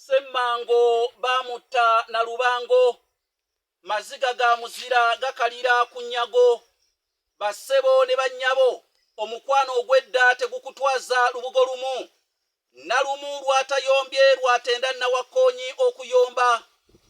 Semmango bamutta na lubango, maziga ga muzira gakalira ku nnyago. Bassebo ne bannyabo, omukwano ogw'edda tegukutwaza lubugo lumu. Nalumu lwatayombye lwatenda nawakonyi okuyomba.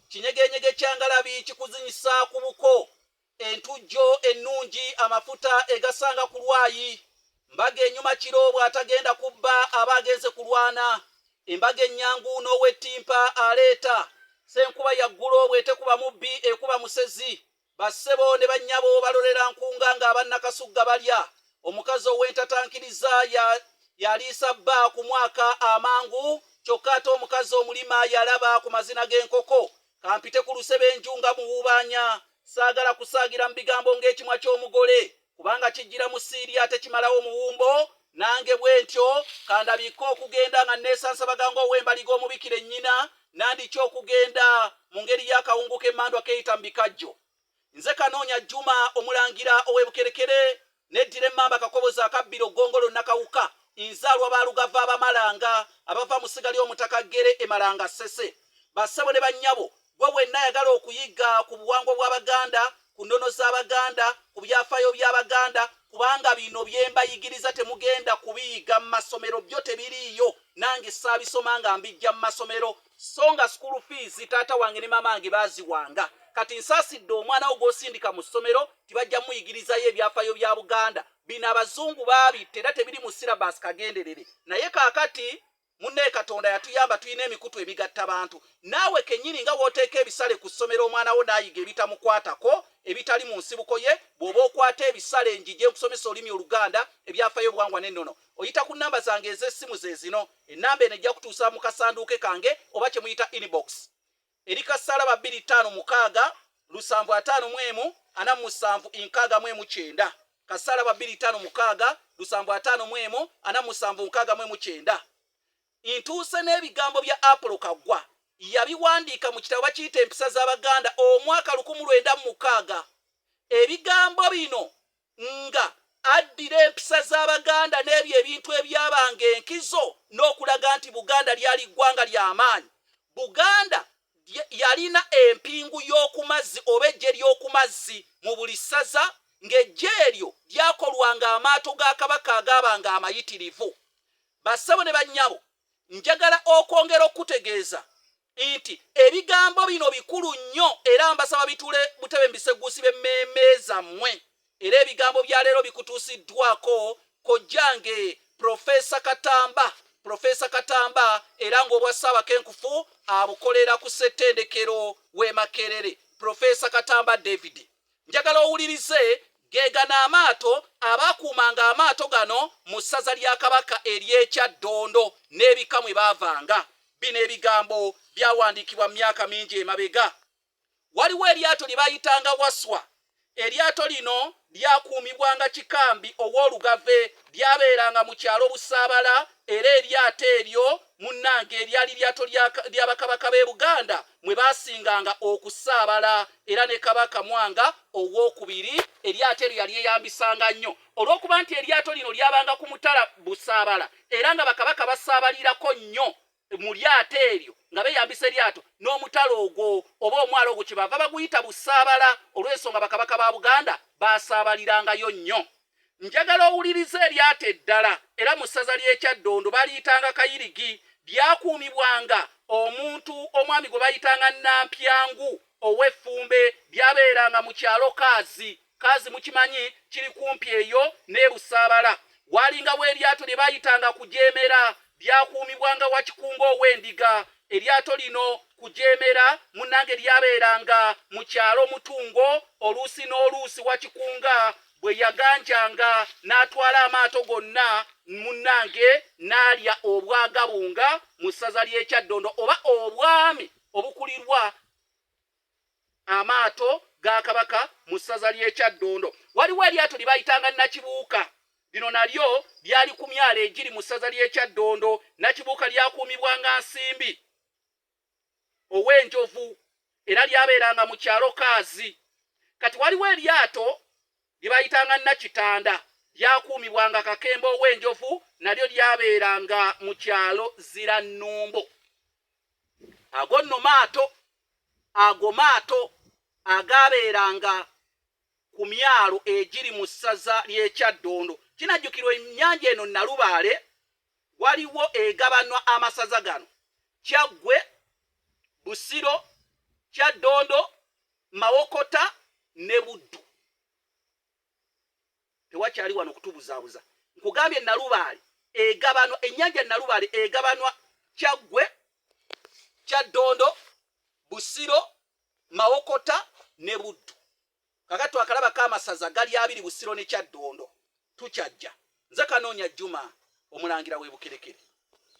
Kinyegenyege kyangalabi kikuzinyisa ku buko. Entujjo ennungi amafuta egasanga ku lwayi. Mbaga enyuma kiro bw'atagenda kubba aba agenze kulwana. Embaga ennyangu n'owettimpa aleeta. Senkuba yaggulo bw'etekuba mubbi ekuba musezi. Bassebo ne bannyabo balolera nkunga ng'abannakasugga balya. Omukazi ow'entatankiriza yaliisa bba ku mwaka amangu, kyokka ate omukazi omulima yalaba ku mazina g'enkoko. Kampite ku lusebenju nga muwubaanya. Saagala kusaagira mu bigambo ng'ekimwa ky'omugole, kubanga kijjira mu Siiriya ate kimalawo muwumbo. Nange bwe ntyo kandabiko okugenda nga neesansa baganga ow'embaliga omubikire nnyina, nandiki okugenda mu ngeri y'akawungu k'emmandwa keyita mu bikajjo. Nze Kanoonya Juma omulangira ow'ebukerekere neddira emmamba kakobozi akabbiro ggongolo nakawuka, nzaalwa baalugava abamalanga abava mu sigali omutaka Ggere emalanga Ssese. Bassebo ne bannyabo, gwe wenna ayagala okuyiga ku buwangwa bw'Abaganda, ku nnono z'Abaganda, ku byafaayo by'Abaganda, kubanga bino bye mbayigiriza temugenda kubiyiga mu masomero, byo tebiriiyo. Nange saabisoma nga mbijja mu masomero, so nga school fees taata wange ne mama wange baaziwanga. Kati nsaasidde omwana wo gw'osindika mu ssomero tibajja muyigirizayo ebyafaayo bya Buganda. Bino abazungu baabitta era tebiri mu syllabus kagenderere. Naye kaakati munne Katonda yatuyamba tulina emikutu emigatta abantu. Naawe kennyini nga wooteeka ebisale ku ssomero omwana wo n'ayiga ebitamukwatako, ebitali mu nsibuko ye, bw'oba okwata ebisale njije nkusomesa olulimi Oluganda, ebyafaayo obuwangwa n'ennono. Oyita ku nnamba zange ez'essimu ze zino. Ennamba eno ejja kutuusa mu kasanduuke kange oba kye muyita inbox. Erika Salaba 256 751 47 69. Kasalaba 256 751 47 69. Intuuse n'ebigambo bya Apolo Kaggwa yabiwandiika mu kitabo bakiyita Empisa z'Abaganda omwaka 1906. Ebigambo bino nga addira empisa z'Abaganda n'ebyo ebintu ebyabanga enkizo n'okulaga nti Buganda lyali ggwanga ly'amaanyi. Buganda yalina empingu y'oku mazzi oba eggye ly'oku mazzi mu buli ssaza, ng'eggye eryo lyakolwanga amaato ga Kabaka agaabanga amayitirivu. Bassebo ne bannyabo, njagala okwongera okutegeeza nti ebigambo bino bikulu nnyo era mbasaba bitule butebe mbisegguusi b'emmeeme zammwe. Era ebigambo bya leero bikutuusiddwako kojjange Profesa Katamba era ng'obwa Ssaabakenkufu abukolera ku ssettendekero w'e Makerere. Profesa Katamba David, njagala owulirize Gagano Amaato abaakuumanga amaato gano mu ssaza lya Kabaka ery'Ekyaddondo n'ebika mwe baavanga. Bino ebigambo byawandiikibwa mu myaka mingi emabega. Waliwo eryato lye baayitanga Waswa. Eryato lino lyakuumibwanga Kikambi ow'Olugave, lyabeeranga mu kyalo Busaabala, era eryato eryo munnange eryali lyato ly'Abakabaka b'e Buganda mwe baasinganga okusaabala, era ne Kabaka Mwanga ow'okubiri eryato eryo yali eyambisanga nnyo olw'okuba nti eryato lino lyabanga ku mutala Busaabala, era nga bakabaka basaabalirako nnyo mu lyato eryo nga beeyambisa eryato n'omutalo ogwo oba omwalo ogwo kyebava baguyita Busaabala olw'ensonga bakabaka ba Buganda baasaabaliranga nnyo. Njagala owulirize eryato eddala era mu ssaza ly'Ekyaddondo baliyitanga Kayirigi. Lyakuumibwanga omuntu omwami gwe bayitanga Nampyangu ow'Effumbe, lyabeeranga mu kyalo Kaazi. Kaazi mukimanyi kiri kumpi eyo ne Busaabala. Walingawo eryato lye bayitanga Kujeemera, lyakuumibwanga Wakikungo ow'Endiga. Eryato lino Kujeemera munnange lyabeeranga mu kyalo Mutungo. Oluusi n'oluusi Wakikunga bwe yaganjanga n'atwala amaato gonna munnange n'alya obwagabunga mu ssaza ly'Ekyaddondo oba obwami obukulirwa amaato ga Kabaka mu ssaza ly'Ekyaddondo. Waliwo eryato lye bayitanga Nakibuuka. Lino nalyo lyali ku myalo egiri mu ssaza ly'Ekyaddondo. Nakibuuka lyakuumibwanga Nsimbi ow'Enjovu era lyabeeranga mu kyalo Kaazi. Kati waliwo eryato lye bayitanga Nakitanda, lyakuumibwanga Kakembe ow'Enjovu, nalyo lyabeeranga mu kyalo Zirannumbo. ago nno maato ago maato agabeeranga ku myalo egiri mu ssaza ly'Ekyaddondo. Kinajjukirwa ennyanja eno Nalubaale waliwo egabanwa amasaza gano: Kyaggwe, Busiro, Kyaddondo, Mawokota ne Buddu. Tewakyali wano kutubuzaabuza. Nkugambye Nalubaale egabanwa, ennyanja Nalubaale egabanwa Kyaggwe, Kyaddondo, Busiro, Mawokota ne Buddu. Kakati akalabako amasaza gali abiri Busiro ne Kyaddondo. Tukyajja. Nze Kanoonya Juma, omulangira w'e Bukerekere.